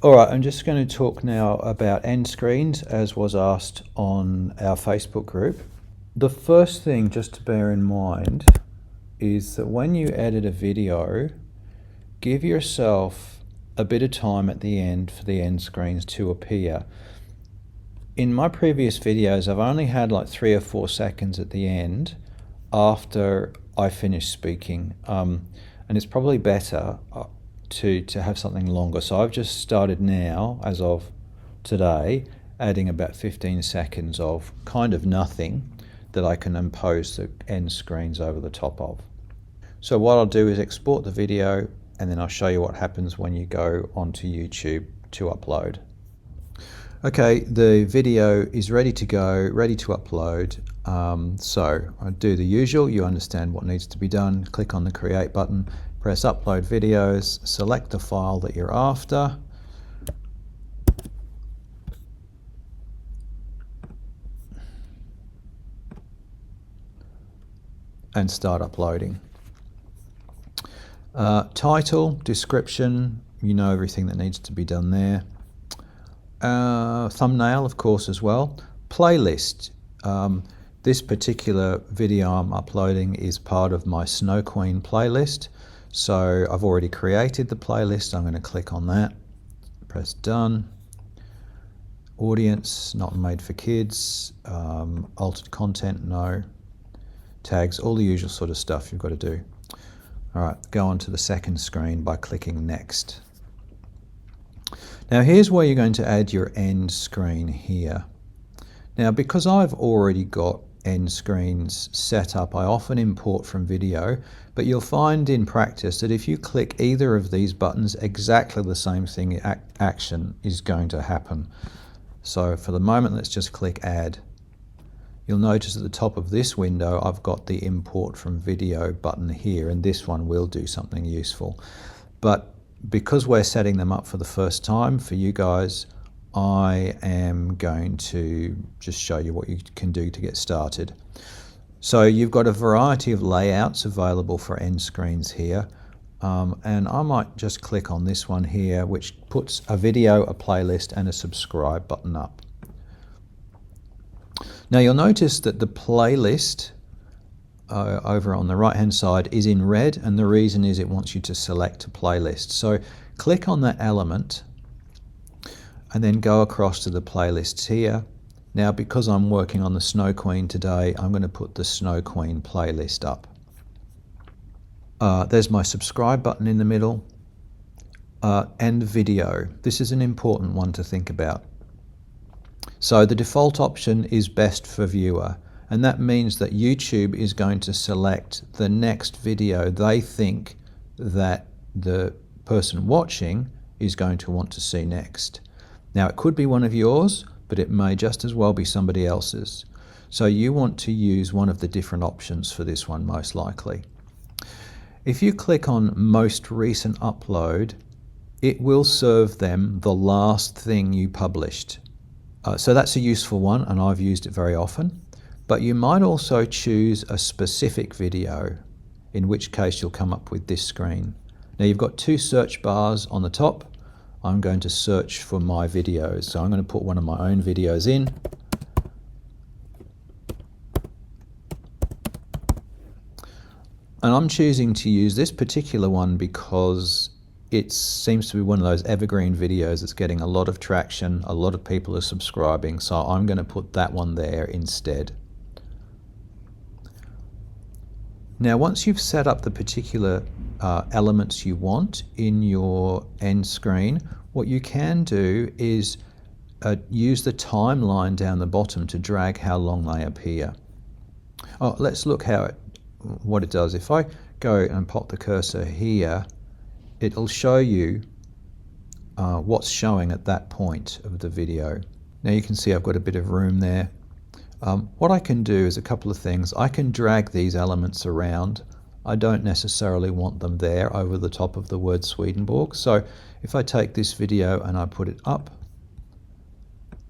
Alright, I'm just going to talk now about end screens as was asked on our Facebook group. The first thing just to bear in mind is that when you edit a video, give yourself a bit of time at the end for the end screens to appear. In my previous videos, I've only had like 3 or 4 seconds at the end after I finish speaking, and it's probably better to have something longer. So I've just started now, as of today, adding about 15 seconds of kind of nothing that I can impose the end screens over the top of. So what I'll do is export the video, and then I'll show you what happens when you go onto YouTube to upload. Okay, the video is ready to go, ready to upload. So I do the usual. You understand what needs to be done. Click on the create button, press upload videos, select the file that you're after. And start uploading. Title, description, you know everything that needs to be done there. Thumbnail, of course, as well. Playlist. This particular video I'm uploading is part of my Snow Queen playlist. So I've already created the playlist. I'm going to click on that, press done. Audience, not made for kids. Altered content, no. Tags, all the usual sort of stuff you've got to do. All right, go on to the second screen by clicking next. Now here's where you're going to add your end screen here. Now because I've already got end screens set up, I often import from video, but you'll find in practice that if you click either of these buttons, exactly the same thing action is going to happen. So for the moment, let's just click add. You'll notice at the top of this window, I've got the import from video button here, and this one will do something useful. But because we're setting them up for the first time for you guys, I am going to just show you what you can do to get started. So you've got a variety of layouts available for end screens here. And I might just click on this one here, which puts a video, a playlist, and a subscribe button up. Now you'll notice that the playlist over on the right hand side is in red, and the reason is it wants you to select a playlist. So click on that element and then go across to the playlists here. Now because I'm working on the Snow Queen today, I'm going to put the Snow Queen playlist up. There's my subscribe button in the middle, and video. This is an important one to think about. So the default option is best for viewer, and that means that YouTube is going to select the next video they think that the person watching is going to want to see next. Now it could be one of yours, but it may just as well be somebody else's. So you want to use one of the different options for this one most likely. If you click on most recent upload, it will serve them the last thing you published. So that's a useful one, and I've used it very often. But you might also choose a specific video, in which case you'll come up with this screen. Now you've got 2 search bars on the top. I'm going to search for my videos. So I'm going to put one of my own videos in. And I'm choosing to use this particular one because it seems to be one of those evergreen videos that's getting a lot of traction, a lot of people are subscribing, so I'm going to put that one there instead. Now once you've set up the particular elements you want in your end screen, what you can do is use the timeline down the bottom to drag how long they appear. Let's look what it does. If I go and pop the cursor here, it'll show you what's showing at that point of the video. Now you can see I've got a bit of room there. What I can do is a couple of things. I can drag these elements around. I don't necessarily want them there over the top of the word Swedenborg. So if I take this video and I put it up,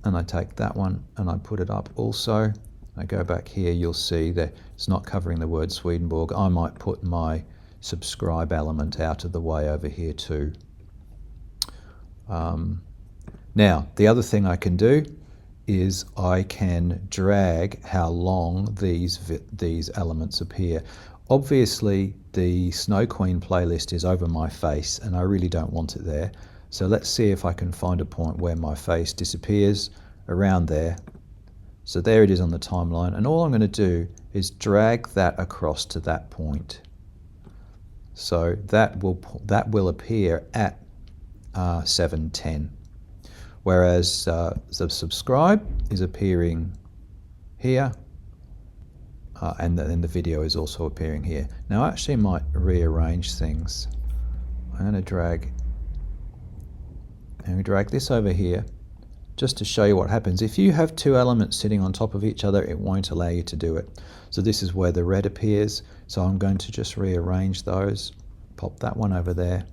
and I take that one and I put it up also, I go back here, you'll see that it's not covering the word Swedenborg. I might put my subscribe element out of the way over here too. Now, the other thing I can do is I can drag how long these elements appear. Obviously, the Snow Queen playlist is over my face, and I really don't want it there. So let's see if I can find a point where my face disappears around there. So there it is on the timeline, and all I'm going to do is drag that across to that point. So that will appear at 7:10, whereas the subscribe is appearing here, and then the video is also appearing here. Now I actually might rearrange things. I'm going to drag this over here just to show you what happens. If you have two elements sitting on top of each other, it won't allow you to do it. So this is where the red appears. So I'm going to just rearrange those, pop that one over there,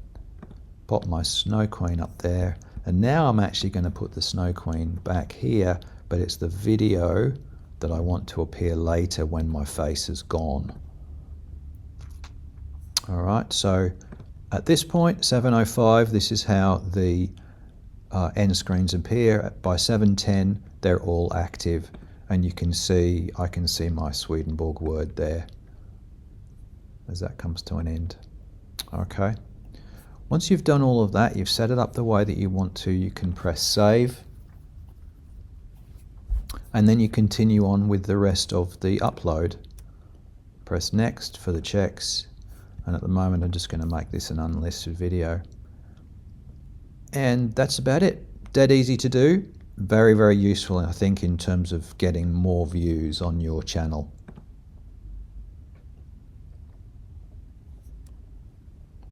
pop my Snow Queen up there, and now I'm actually going to put the Snow Queen back here, but it's the video that I want to appear later when my face is gone. All right, so at this point, 7:05, this is how the end screens appear. By 7:10, they're all active, and I can see my Swedenborg word there as that comes to an end. Okay. Once you've done all of that, you've set it up the way that you want to, you can press save, and then you continue on with the rest of the upload. Press next for the checks, and at the moment I'm just going to make this an unlisted video. And that's about it. Dead easy to do, very, very useful, I think, in terms of getting more views on your channel.